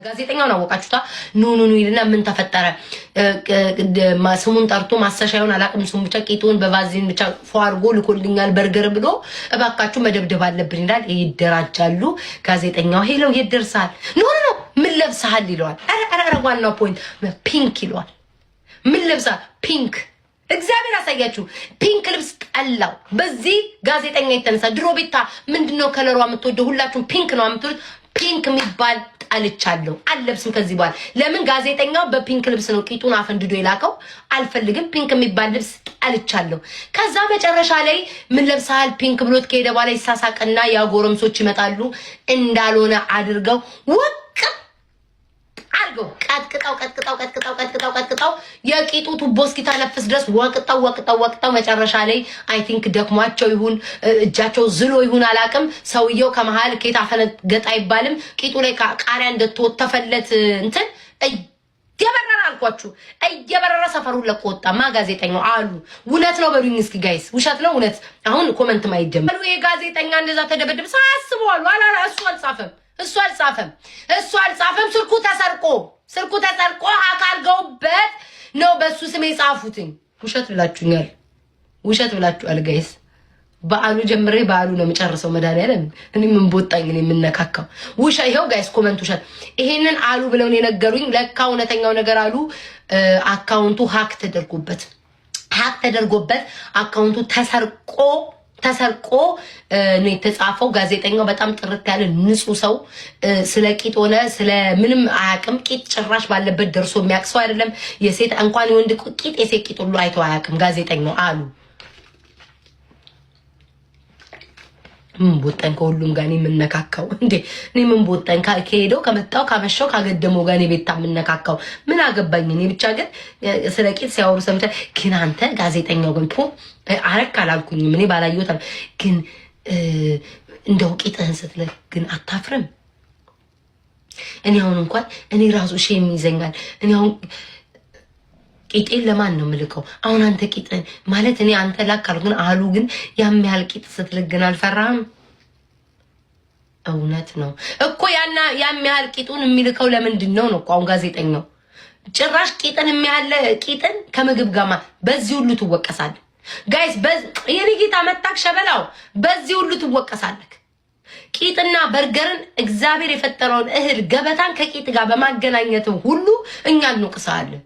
ጋዜጠኛው ነው ወቃችሁታ ኑ ይልና ምን ተፈጠረ ስሙን ጠርቶ ማሰሻዩን አላቅም ስሙ ብቻ ቂጡን በቫዝሊን ብቻ ፏርጎ ልኮልኛል በርገር ብሎ እባካችሁ መደብደብ አለብን ይላል። ይደራጃሉ። ጋዜጠኛው ሄለው ይደርሳል ኖ ምን ለብሰሃል ይለዋል። አረ ዋናው ፖይንት ፒንክ ይለዋል። ምን ለብሳ ፒንክ እግዚአብሔር አሳያችሁ። ፒንክ ልብስ ጠላው። በዚህ ጋዜጠኛ የተነሳ ድሮ ቤታ ምንድነው ከለሯ የምትወደው ሁላችሁም ፒንክ ነው የምትወዱት። ፒንክ የሚባል ጣልቻለሁ አልለብስም ከዚህ በኋላ። ለምን ጋዜጠኛው በፒንክ ልብስ ነው ቂጡን አፈንድዶ የላከው። አልፈልግም ፒንክ የሚባል ልብስ ጣልቻለሁ። ከዛ መጨረሻ ላይ ምን ለብሰሃል ፒንክ ብሎት ከሄደ በኋላ ይሳሳቅና ያጎረምሶች ይመጣሉ እንዳልሆነ አድርገው አርገው ቀጥቅጣው የቂጡ ቱቦ እስኪተነፍስ ድረስ ወቅጣው መጨረሻ ላይ አይ ቲንክ ደክሟቸው ይሁን እጃቸው ዝሎ ይሁን አላቅም። ሰውየው ከመሃል ኬታ ፈነገጣ አይባልም ቂጡ ላይ ቃሪያ እንደተወተፈለት እንትን እየበረረ አልኳችሁ እየበረረ ሰፈሩን ለቆ ወጣ። ጋዜጠኛው አሉ እውነት ነው በሉኝ እስኪ ጋይስ፣ ውሸት ነው እውነት? አሁን ኮሜንት ማይጀምር ይሄ ጋዜጠኛ እንደዛ ተደበደብ ሳያስበዋሉ አላላ እሱ አልጻፈም። ስልኩ ተሰርቆ አካርገውበት ነው በሱ ስም የጻፉትኝ። ውሸት ብላችኋል ጋይስ። በአሉ ጀምሬ በአሉ ነው የምጨርሰው። መድኃኒዓለም እኔ ምን ቦጣኝ ነው የምነካካው? ይሄው ጋይስ ኮሜንት ውሸት። ይሄንን አሉ ብለው ነው የነገሩኝ። ለካ እውነተኛው ነገር አሉ አካውንቱ ሃክ ተደርጎበት አካውንቱ ተሰርቆ ነው የተጻፈው። ጋዜጠኛው በጣም ጥርት ያለ ንጹህ ሰው ስለ ቂጥ ሆነ ስለ ምንም አያውቅም። ቂጥ ጭራሽ ባለበት ደርሶ የሚያውቅ ሰው አይደለም። የሴት እንኳን የወንድ ቂጥ የሴት ቂጥ ሁሉ አይቶ አያውቅም ጋዜጠኛው አሉ። ምን ቦጣኝ ከሁሉም ጋር የምነካካው እንዴ? እኔ ምን ቦጣኝ ከሄደው ከመጣው ካመሸው ካገደመው ጋር ቤታ የምነካካው ምን አገባኝ? እኔ ብቻ ግን ስለ ቂጥ ሲያወሩ ሰምተ ግን አንተ ጋዜጠኛው ግን አረክ አላልኩኝም። እኔ ባላየሁት ግን እንደው ቂጥህን ስትለቅ ግን አታፍርም? እኔ አሁን እንኳን እኔ ራሱ ሼም ይዘኛል። እኔ አሁን ቂጤን ለማን ነው የምልከው? አሁን አንተ ቂጥን ማለት እኔ አንተ ላካሉ ግን አሉ ግን ያም ያህል ቂጥ ስትልግን አልፈራህም? እውነት ነው እኮ ያም ያህል ቂጡን የሚልከው ለምንድን ነው እኮ አሁን ጋዜጠኛው ጭራሽ ቂጥን የሚያህል ቂጥን ከምግብ ጋማ በዚህ ሁሉ ትወቀሳለህ ጋይስ። የኔ ጌታ መጣክ ሸበላው በዚህ ሁሉ ትወቀሳለህ። ቂጥና በርገርን እግዚአብሔር የፈጠረውን እህል ገበታን ከቂጥ ጋር በማገናኘት ሁሉ እኛ እንወቅሳለን።